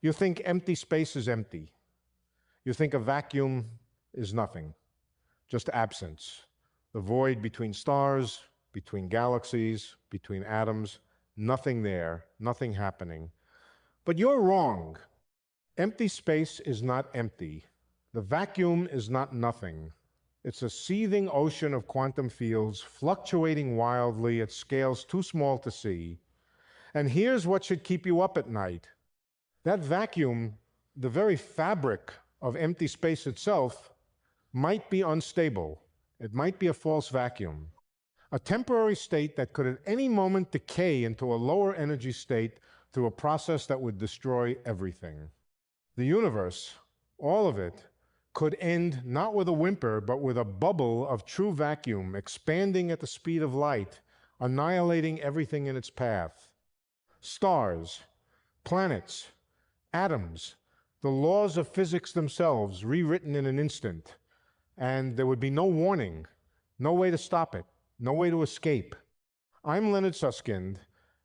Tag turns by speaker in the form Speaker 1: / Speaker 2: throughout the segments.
Speaker 1: You think empty space is empty. You think a vacuum is nothing, just absence. The void between stars, between galaxies, between atoms, nothing there, nothing happening. But you're wrong. Empty space is not empty. The vacuum is not nothing. It's a seething ocean of quantum fields fluctuating wildly at scales too small to see. And here's what should keep you up at night. That vacuum, the very fabric of empty space itself, might be unstable. It might be a false vacuum, a temporary state that could at any moment decay into a lower energy state through a process that would destroy everything. The universe, all of it, could end not with a whimper, but with a bubble of true vacuum expanding at the speed of light, annihilating everything in its path. Stars, planets, atoms, the laws of physics themselves rewritten in an instant, and there would be no warning, no way to stop it, no way to escape. I'm Leonard Susskind,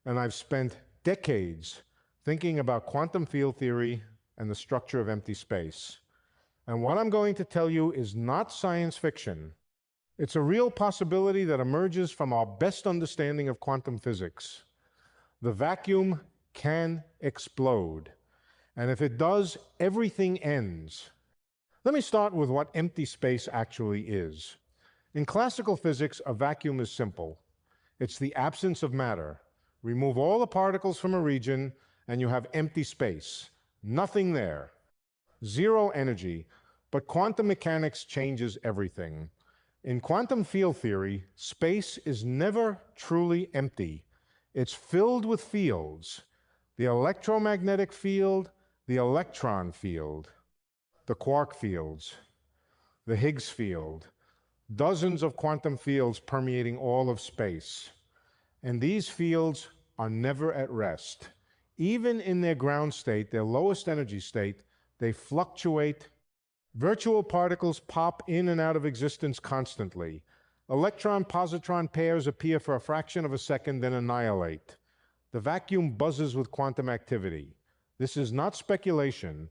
Speaker 1: and I've spent decades thinking about quantum field theory and the structure of empty space. And what I'm going to tell you is not science fiction. It's a real possibility that emerges from our best understanding of quantum physics. The vacuum can explode. And if it does, everything ends. Let me start with what empty space actually is. In classical physics, a vacuum is simple. It's the absence of matter. Remove all the particles from a region, and you have empty space. Nothing there. Zero energy. But quantum mechanics changes everything. In quantum field theory, space is never truly empty. It's filled with fields. The electromagnetic field, the electron field, the quark fields, the Higgs field, dozens of quantum fields permeating all of space. And these fields are never at rest. Even in their ground state, their lowest energy state, they fluctuate. Virtual particles pop in and out of existence constantly. Electron-positron pairs appear for a fraction of a second, then annihilate. The vacuum buzzes with quantum activity. This is not speculation.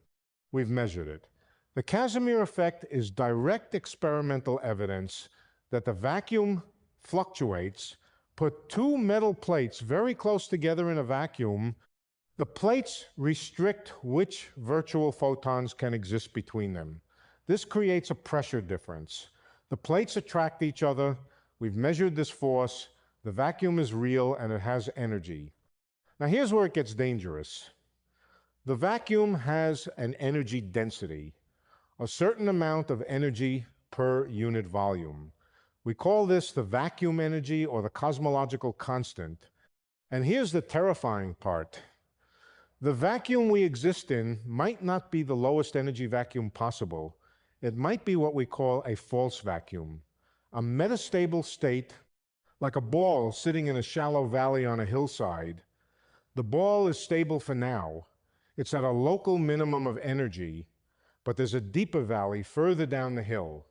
Speaker 1: We've measured it. The Casimir effect is direct experimental evidence that the vacuum fluctuates. Put two metal plates very close together in a vacuum. The plates restrict which virtual photons can exist between them. This creates a pressure difference. The plates attract each other. We've measured this force. The vacuum is real and it has energy. Now here's where it gets dangerous. The vacuum has an energy density, a certain amount of energy per unit volume. We call this the vacuum energy or the cosmological constant. And here's the terrifying part. The vacuum we exist in might not be the lowest energy vacuum possible. It might be what we call a false vacuum, a metastable state, like a ball sitting in a shallow valley on a hillside. The ball is stable for now. It's at a local minimum of energy, but there's a deeper valley further down the hill.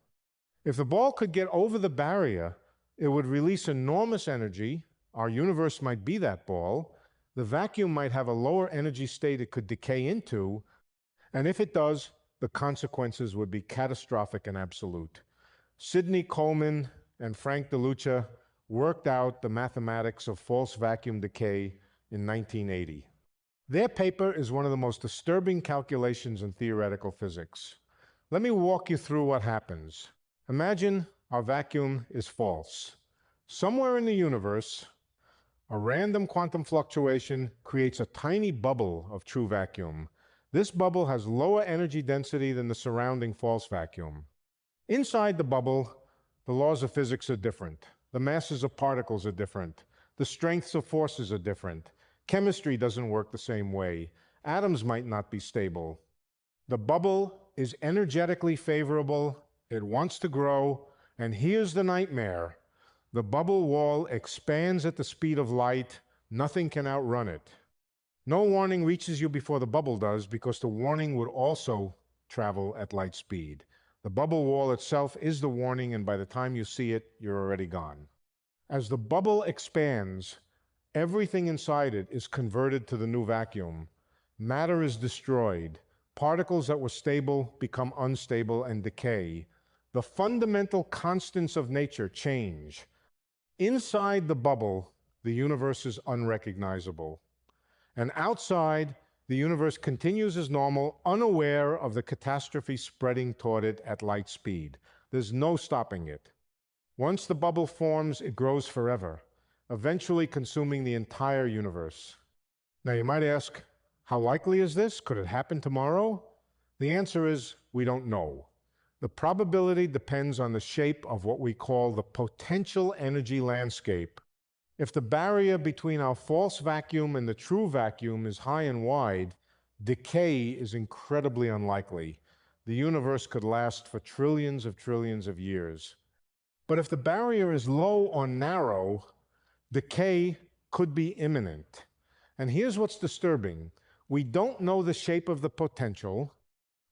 Speaker 1: If the ball could get over the barrier, it would release enormous energy. Our universe might be that ball. The vacuum might have a lower energy state it could decay into, and if it does, the consequences would be catastrophic and absolute. Sidney Coleman and Frank DeLucia worked out the mathematics of false vacuum decay in 1980. Their paper is one of the most disturbing calculations in theoretical physics. Let me walk you through what happens. Imagine our vacuum is false. Somewhere in the universe, a random quantum fluctuation creates a tiny bubble of true vacuum. This bubble has lower energy density than the surrounding false vacuum. Inside the bubble, the laws of physics are different. The masses of particles are different. The strengths of forces are different. Chemistry doesn't work the same way. Atoms might not be stable. The bubble is energetically favorable. It wants to grow. And here's the nightmare. The bubble wall expands at the speed of light. Nothing can outrun it. No warning reaches you before the bubble does, because the warning would also travel at light speed. The bubble wall itself is the warning, and by the time you see it, you're already gone. As the bubble expands, everything inside it is converted to the new vacuum. Matter is destroyed. Particles that were stable become unstable and decay. The fundamental constants of nature change. Inside the bubble, the universe is unrecognizable. And outside, the universe continues as normal, unaware of the catastrophe spreading toward it at light speed. There's no stopping it. Once the bubble forms, it grows forever, eventually consuming the entire universe. Now, you might ask, how likely is this? Could it happen tomorrow? The answer is, we don't know. The probability depends on the shape of what we call the potential energy landscape. If the barrier between our false vacuum and the true vacuum is high and wide, decay is incredibly unlikely. The universe could last for trillions of years. But if the barrier is low or narrow, decay could be imminent. And here's what's disturbing. We don't know the shape of the potential.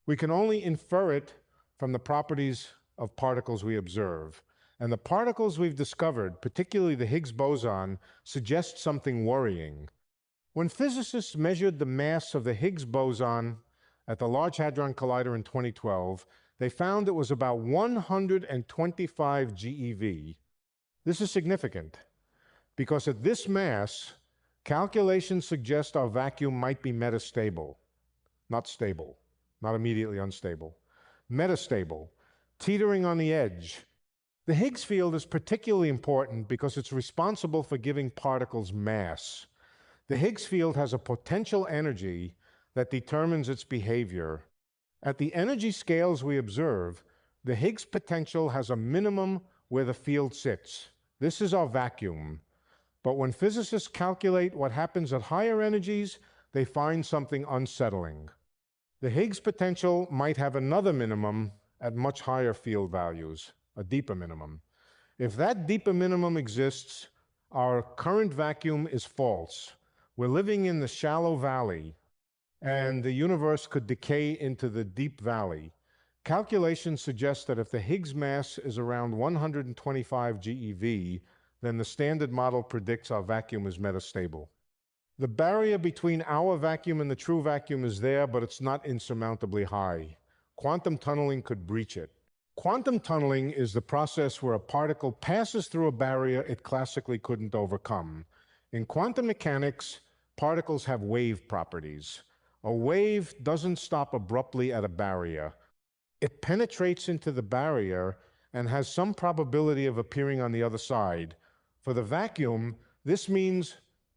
Speaker 1: We can only infer it from the properties of particles we observe. And the particles we've discovered, particularly the Higgs boson, suggest something worrying. When physicists measured the mass of the Higgs boson at the Large Hadron Collider in 2012, they found it was about 125 GeV. This is significant because at this mass, calculations suggest our vacuum might be metastable, not stable, not immediately unstable, metastable, teetering on the edge. The Higgs field is particularly important because it's responsible for giving particles mass. The Higgs field has a potential energy that determines its behavior. At the energy scales we observe, the Higgs potential has a minimum where the field sits. This is our vacuum. But when physicists calculate what happens at higher energies, they find something unsettling. The Higgs potential might have another minimum at much higher field values, a deeper minimum. If that deeper minimum exists, our current vacuum is false. We're living in the shallow valley, and the universe could decay into the deep valley. Calculations suggest that if the Higgs mass is around 125 GeV, then the standard model predicts our vacuum is metastable. The barrier between our vacuum and the true vacuum is there, but it's not insurmountably high. Quantum tunneling could breach it. Quantum tunneling is the process where a particle passes through a barrier it classically couldn't overcome. In quantum mechanics, particles have wave properties. A wave doesn't stop abruptly at a barrier. It penetrates into the barrier and has some probability of appearing on the other side. For the vacuum, this means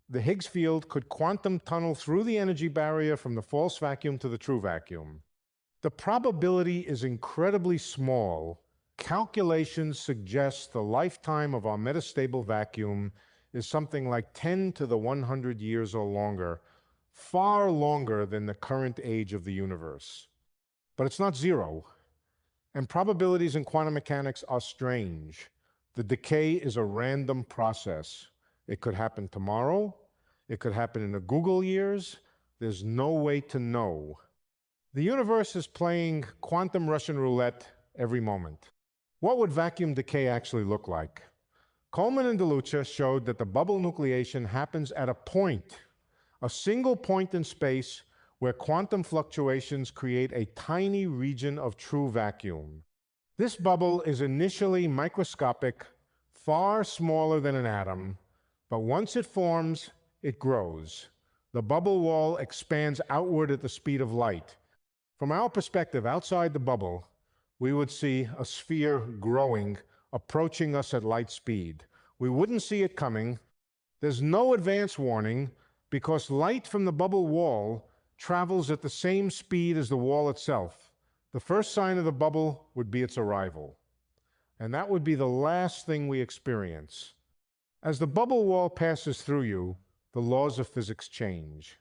Speaker 1: the Higgs field could quantum tunnel through the energy barrier from the false vacuum to the true vacuum. The probability is incredibly small. Calculations suggest the lifetime of our metastable vacuum is something like 10 to the 100 years or longer, far longer than the current age of the universe. But it's not zero. And probabilities in quantum mechanics are strange. The decay is a random process. It could happen tomorrow. It could happen in the Google years. There's no way to know. The universe is playing quantum Russian roulette every moment. What would vacuum decay actually look like? Coleman and DeLucia showed that the bubble nucleation happens at a point, a single point in space where quantum fluctuations create a tiny region of true vacuum. This bubble is initially microscopic, far smaller than an atom, but once it forms, it grows. The bubble wall expands outward at the speed of light. From our perspective, outside the bubble, we would see a sphere growing, approaching us at light speed. We wouldn't see it coming. There's no advance warning because light from the bubble wall travels at the same speed as the wall itself. The first sign of the bubble would be its arrival. And that would be the last thing we experience. As the bubble wall passes through you, the laws of physics change.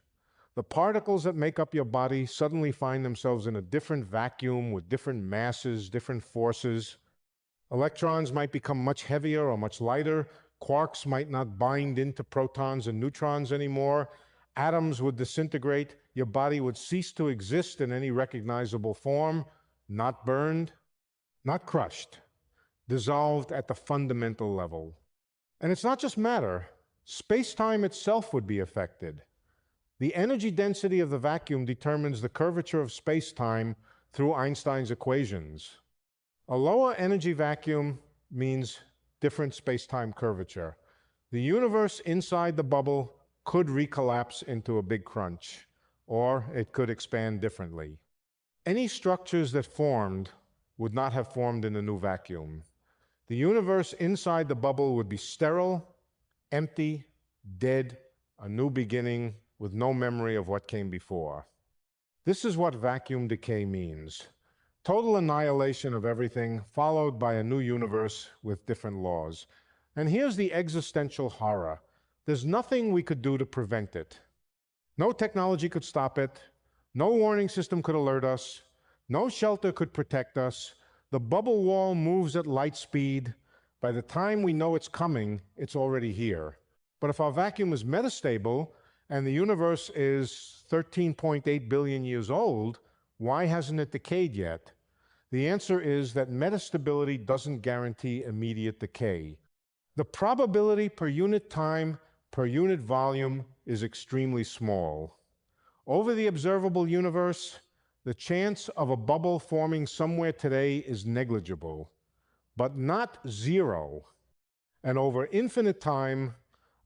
Speaker 1: The particles that make up your body suddenly find themselves in a different vacuum with different masses, different forces. Electrons might become much heavier or much lighter. Quarks might not bind into protons and neutrons anymore. Atoms would disintegrate. Your body would cease to exist in any recognizable form, not burned, not crushed, dissolved at the fundamental level. And it's not just matter. Space-time itself would be affected. The energy density of the vacuum determines the curvature of space-time through Einstein's equations. A lower energy vacuum means different space-time curvature. The universe inside the bubble could recollapse into a big crunch, or it could expand differently. Any structures that formed would not have formed in the new vacuum. The universe inside the bubble would be sterile, empty, dead, a new beginning with no memory of what came before. This is what vacuum decay means. Total annihilation of everything, followed by a new universe with different laws. And here's the existential horror. There's nothing we could do to prevent it. No technology could stop it. No warning system could alert us. No shelter could protect us. The bubble wall moves at light speed. By the time we know it's coming, it's already here. But if our vacuum is metastable and the universe is 13.8 billion years old, why hasn't it decayed yet? The answer is that metastability doesn't guarantee immediate decay. The probability per unit time, per unit volume is extremely small. Over the observable universe, the chance of a bubble forming somewhere today is negligible, but not zero. And over infinite time,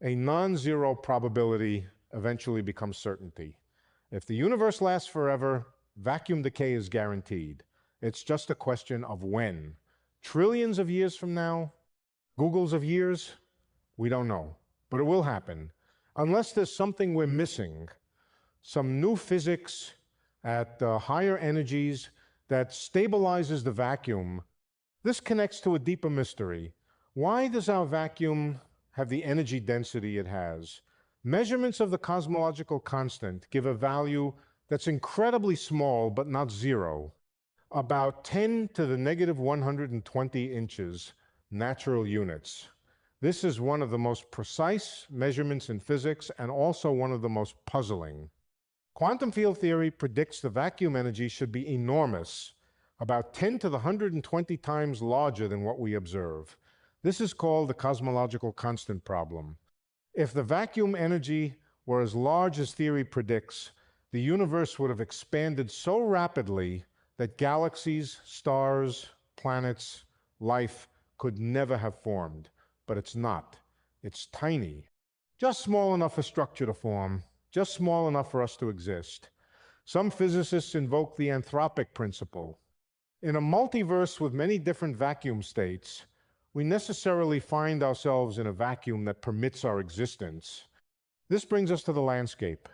Speaker 1: a non-zero probability eventually becomes certainty. If the universe lasts forever, vacuum decay is guaranteed. It's just a question of when. Trillions of years from now? Googles of years? We don't know, but it will happen. Unless there's something we're missing, some new physics at higher energies that stabilizes the vacuum. This connects to a deeper mystery. Why does our vacuum have the energy density it has? Measurements of the cosmological constant give a value that's incredibly small but not zero. About 10 to the negative 120 inches, natural units. This is one of the most precise measurements in physics and also one of the most puzzling. Quantum field theory predicts the vacuum energy should be enormous, about 10 to the 120 times larger than what we observe. This is called the cosmological constant problem. If the vacuum energy were as large as theory predicts, the universe would have expanded so rapidly that galaxies, stars, planets, life could never have formed. But it's not. It's tiny. Just small enough for structure to form, just small enough for us to exist. Some physicists invoke the anthropic principle. In a multiverse with many different vacuum states, we necessarily find ourselves in a vacuum that permits our existence. This brings us to the landscape.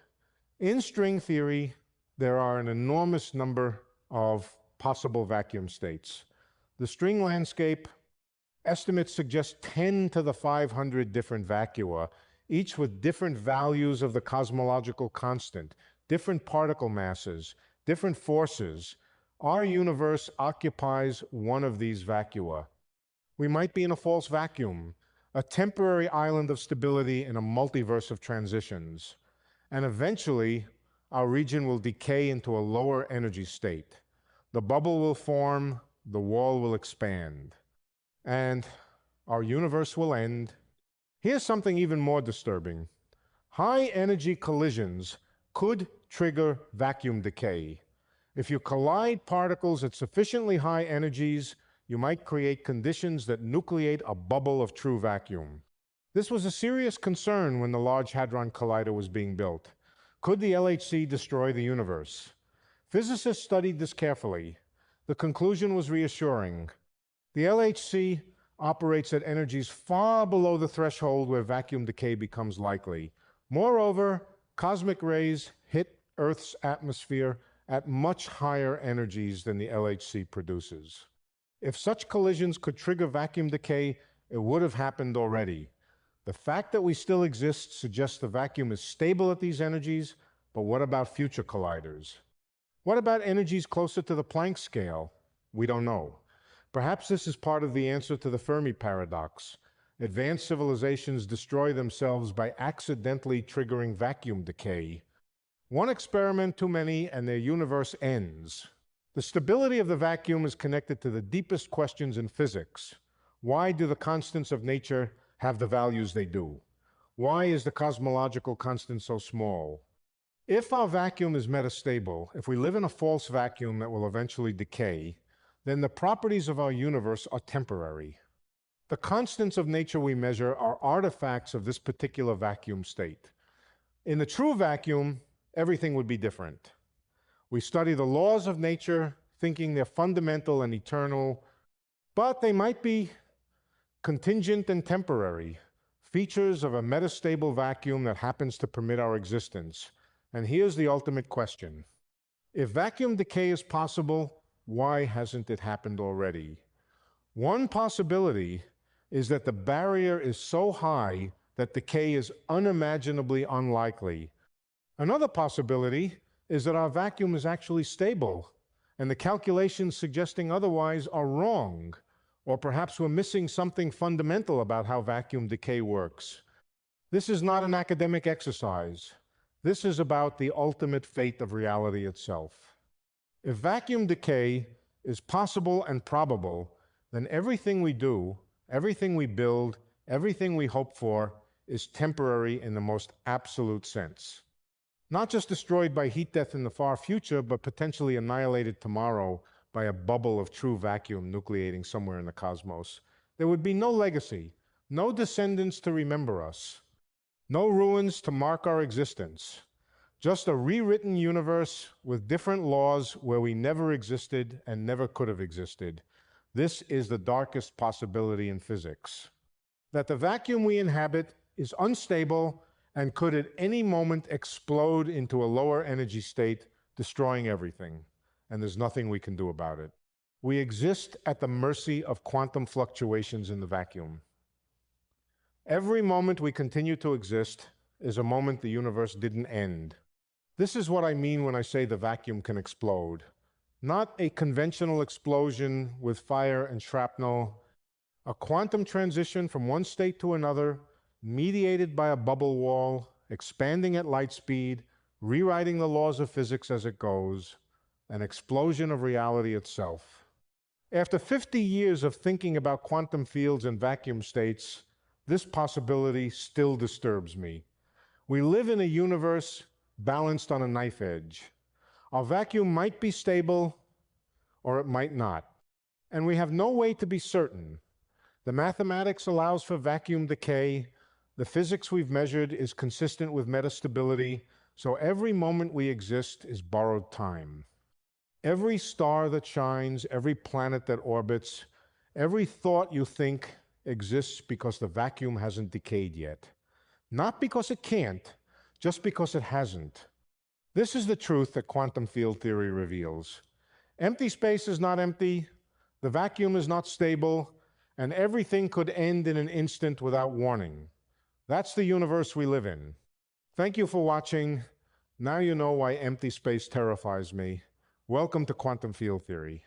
Speaker 1: In string theory, there are an enormous number of possible vacuum states. The string landscape estimates suggest 10 to the 500 different vacua, each with different values of the cosmological constant, different particle masses, different forces. Our universe occupies one of these vacua. We might be in a false vacuum, a temporary island of stability in a multiverse of transitions. And eventually, our region will decay into a lower energy state. The bubble will form, the wall will expand, and our universe will end. Here's something even more disturbing. High energy collisions could trigger vacuum decay. If you collide particles at sufficiently high energies, you might create conditions that nucleate a bubble of true vacuum. This was a serious concern when the Large Hadron Collider was being built. Could the LHC destroy the universe? Physicists studied this carefully. The conclusion was reassuring. The LHC operates at energies far below the threshold where vacuum decay becomes likely. Moreover, cosmic rays hit Earth's atmosphere at much higher energies than the LHC produces. If such collisions could trigger vacuum decay, it would have happened already. The fact that we still exist suggests the vacuum is stable at these energies, but what about future colliders? What about energies closer to the Planck scale? We don't know. Perhaps this is part of the answer to the Fermi paradox. Advanced civilizations destroy themselves by accidentally triggering vacuum decay. One experiment too many and their universe ends. The stability of the vacuum is connected to the deepest questions in physics. Why do the constants of nature have the values they do? Why is the cosmological constant so small? If our vacuum is metastable, if we live in a false vacuum that will eventually decay, then the properties of our universe are temporary. The constants of nature we measure are artifacts of this particular vacuum state. In the true vacuum, everything would be different. We study the laws of nature, thinking they're fundamental and eternal, but they might be contingent and temporary, features of a metastable vacuum that happens to permit our existence. And here's the ultimate question. If vacuum decay is possible, why hasn't it happened already? One possibility is that the barrier is so high that decay is unimaginably unlikely. Another possibility is that our vacuum is actually stable, and the calculations suggesting otherwise are wrong, or perhaps we're missing something fundamental about how vacuum decay works. This is not an academic exercise. This is about the ultimate fate of reality itself. If vacuum decay is possible and probable, then everything we do, everything we build, everything we hope for is temporary in the most absolute sense. Not just destroyed by heat death in the far future, but potentially annihilated tomorrow by a bubble of true vacuum nucleating somewhere in the cosmos. There would be no legacy, no descendants to remember us, no ruins to mark our existence, just a rewritten universe with different laws where we never existed and never could have existed. This is the darkest possibility in physics. That the vacuum we inhabit is unstable and could at any moment explode into a lower energy state, destroying everything, and there's nothing we can do about it. We exist at the mercy of quantum fluctuations in the vacuum. Every moment we continue to exist is a moment the universe didn't end. This is what I mean when I say the vacuum can explode. Not a conventional explosion with fire and shrapnel, a quantum transition from one state to another, mediated by a bubble wall, expanding at light speed, rewriting the laws of physics as it goes, an explosion of reality itself. After 50 years of thinking about quantum fields and vacuum states, this possibility still disturbs me. We live in a universe balanced on a knife edge. Our vacuum might be stable, or it might not. And we have no way to be certain. The mathematics allows for vacuum decay. The physics we've measured is consistent with metastability, so every moment we exist is borrowed time. Every star that shines, every planet that orbits, every thought you think exists because the vacuum hasn't decayed yet. Not because it can't, just because it hasn't. This is the truth that quantum field theory reveals. Empty space is not empty, the vacuum is not stable, and everything could end in an instant without warning. That's the universe we live in. Thank you for watching. Now you know why empty space terrifies me. Welcome to quantum field theory.